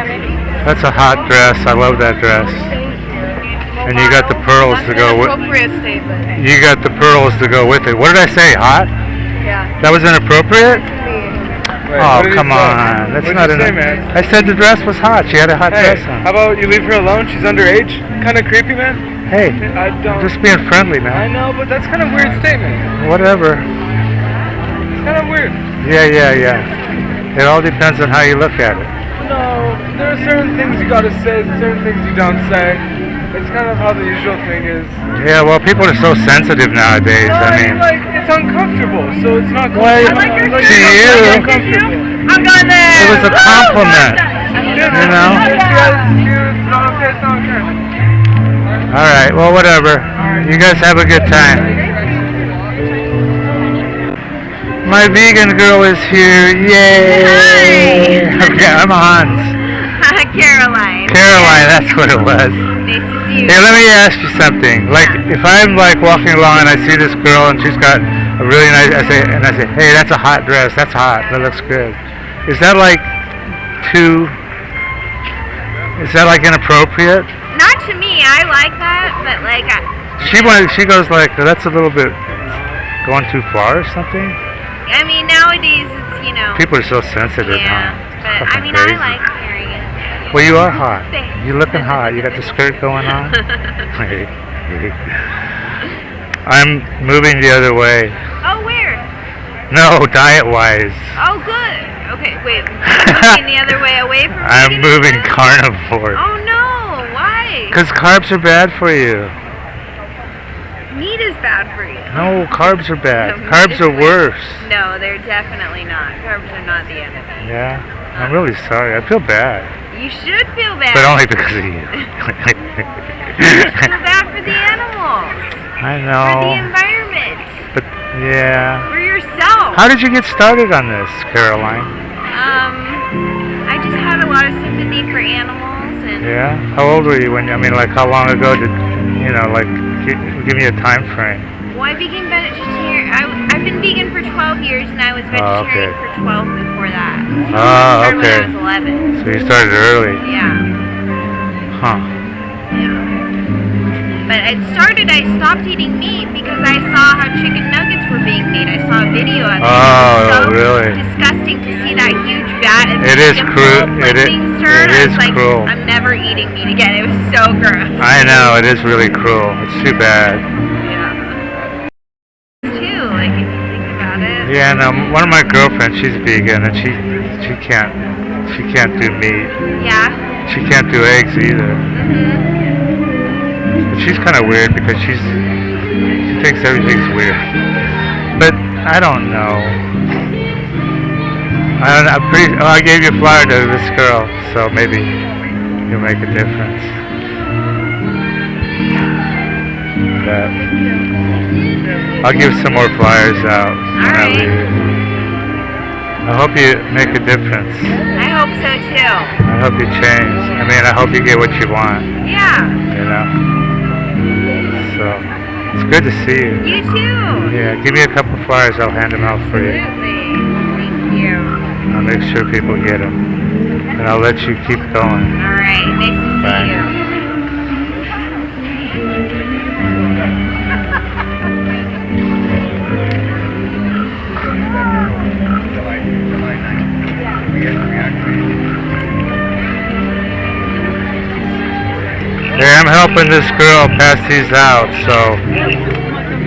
That's a hot dress. I love that dress. And you got the pearls to go with. You got the pearls to go with it. What did I say? Hot? Yeah. That was inappropriate? Wait, oh, come on. That's not man? I said the dress was hot. She had a hot dress on. How about you leave her alone? She's underage. Kind of creepy, man. Hey, I'm just being friendly, man. I know, but that's kind of weird statement. Whatever. It's kind of weird. Yeah. It all depends on how you look at it. No, there are certain things you gotta say, certain things you don't say. It's kind of how the usual thing is. Yeah, well, people are so sensitive nowadays. No, I mean, like, it's uncomfortable, so it's not good. Well, I like your to you, I'm going there. it was a compliment. You know? It's not okay, it's not okay. All right, well, whatever. You guys have a good time. My vegan girl is here. Yay! Hi. Okay, I'm Hans. Caroline. Caroline, that's what it was. Nice to see you. Hey, let me ask you something. Like, if I'm like walking along and I see this girl and she's got a really nice, I say, hey, that's a hot dress. That's hot. That looks good. Is that like inappropriate? Not to me. I like that, but like. She goes like, that's a little bit going too far or something. I mean, nowadays it's, you know. People are so sensitive, Yeah, huh? but I mean, Crazy. I like hearing it. Well, you are hot. Thanks. You're looking hot. You got the skirt going on. I'm moving the other way. Oh, where? No, diet-wise. Oh, good. Okay, wait. Moving the other way away from I'm veganism? moving carnivore. Oh, no. Why? Because carbs are bad for you. Meat is bad for you. No, carbs are bad. No, Carbs meat are is worse. No, they're definitely not. Carbs are not the enemy. Yeah? I'm really sorry. I feel bad. You should feel bad. But only because of you. You should feel bad for the animals. I For the know. environment. But, yeah. For yourself. How did you get started on this, Caroline? I just had a lot of sympathy for animals and Yeah? How old were you when, like how long ago did, give me a time frame? well, I became vegetarian. I've been vegan for 12 years and I was vegetarian for 12 before that. So I started when I was 11. So you started early. Yeah. Huh. Yeah. But I stopped eating meat because I saw how chicken nuggets were being made. I saw a video of it. Oh, It was so really? disgusting to see that huge vat of It is chicken cruel. pulp being stirred. It I is was like, cruel. I'm never eating meat again. It was so gross. I know, it is really cruel. It's too bad. Yeah. Too, like if you think about it. Yeah, no, one of my girlfriends, she's vegan and she can't do meat. Yeah. She can't do eggs either. Mhm. But she's kind of weird because she thinks everything's weird. But I don't know. I gave you a flyer to this girl, so maybe you'll make a difference. But I'll give some more flyers out when I leave. I hope you make a difference. I hope so too. I hope you change. I hope you get what you want, Yeah. you know? So, it's good to see you. You too. Yeah, give me a couple flyers, I'll hand them out for you. Absolutely. Thank you. I'll make sure people get them. And I'll let you keep going. All right. Nice to see Bye. you. Hey, I'm helping this girl pass these out, so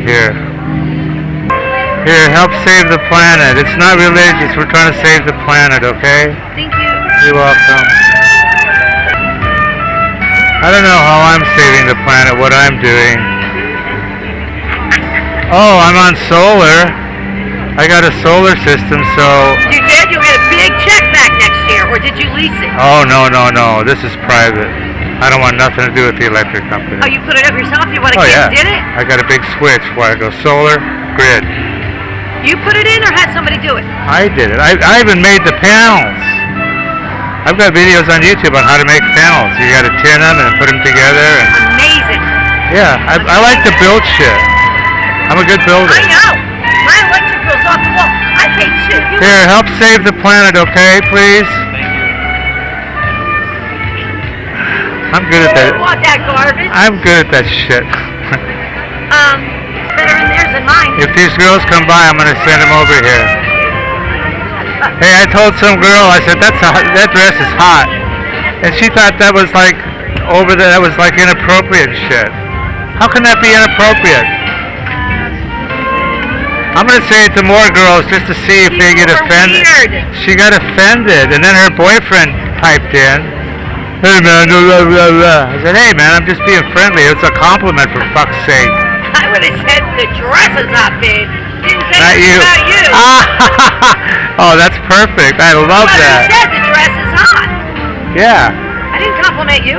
here. Here, help save the planet. It's not religious, we're trying to save the planet, okay? Thank you. You're welcome. I don't know how I'm saving the planet, what I'm doing. Oh, I'm on solar. I got a solar system, so... You did? You get a big check back next year, or did you lease it? Oh, no. This is private. I don't want nothing to do with the electric company. Oh, you put it up yourself? You want to Oh, get yeah. did it? I got a big switch where I go solar, grid. You put it in or had somebody do it? I did it. I even made the panels. I've got videos on YouTube on how to make panels. You got to tin them and put them together. And, Amazing. yeah, I like to build shit. I'm a good builder. I know. My electric bill's off the wall. I paid shit. Here, help save the planet, okay, please? I'm good at I that. don't want that garbage. I'm good at that shit. Better in theirs than mine. If these girls come by, I'm gonna send them over here. Hey, I told some girl, I said that dress is hot, and she thought that was like that was like inappropriate shit. How can that be inappropriate? I'm gonna say it to more girls just to see if they get People are offended. weird. She got offended, and then her boyfriend piped in. Hey man, blah, blah, blah, blah. I said, hey man, I'm just being friendly. It's a compliment for fuck's sake. I would have said the dress is not big. Didn't say Not anything you. about you. Oh, that's perfect. I love But that. you said the dress is hot. Yeah. I didn't compliment you.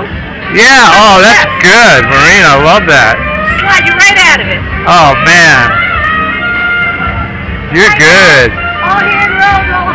Yeah. Oh, that's good, Marina. I love that. Slide you right out of it. Oh man, you're good. All hand rolls, all